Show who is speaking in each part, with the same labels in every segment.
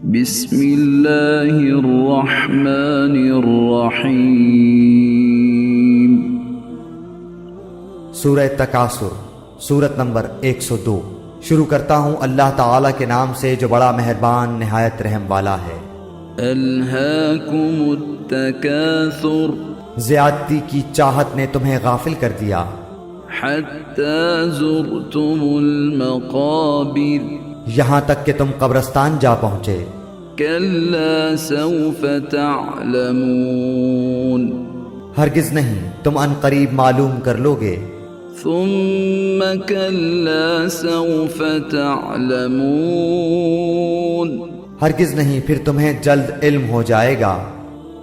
Speaker 1: بسم اللہ الرحمن الرحیم۔
Speaker 2: سورہ تکاثر، سورت نمبر 102۔ شروع کرتا ہوں اللہ تعالیٰ کے نام سے جو بڑا مہربان نہایت رحم والا ہے۔
Speaker 1: الہاکم التکاثر،
Speaker 2: زیادتی کی چاہت نے تمہیں غافل کر دیا،
Speaker 1: حتی زرتم المقابر،
Speaker 2: یہاں تک کہ تم قبرستان جا پہنچے۔
Speaker 1: کلا سوف تعلمون،
Speaker 2: ہرگز نہیں، تم ان قریب معلوم کر لو گے۔
Speaker 1: ثم کلا سوف تعلمون،
Speaker 2: ہرگز نہیں، پھر تمہیں جلد علم ہو جائے گا۔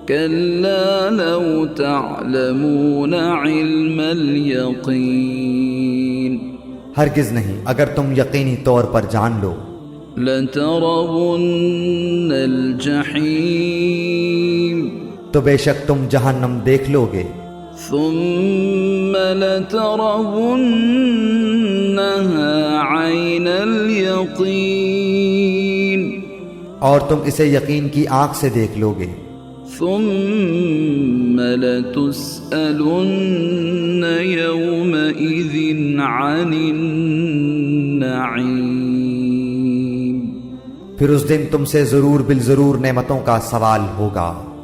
Speaker 1: کلا لو تعلمون علم الیقین،
Speaker 2: ہرگز نہیں، اگر تم یقینی طور پر جان لو۔
Speaker 1: لترون الجحیم،
Speaker 2: تو بے شک تم جہنم دیکھ لو گے۔
Speaker 1: ثم لترونها عین الیقین،
Speaker 2: اور تم اسے یقین کی آنکھ سے دیکھ لو گے۔
Speaker 1: ثم لتسألن یومئذ عن النعیم،
Speaker 2: پھر اس دن تم سے ضرور بالضرور نعمتوں کا سوال ہوگا۔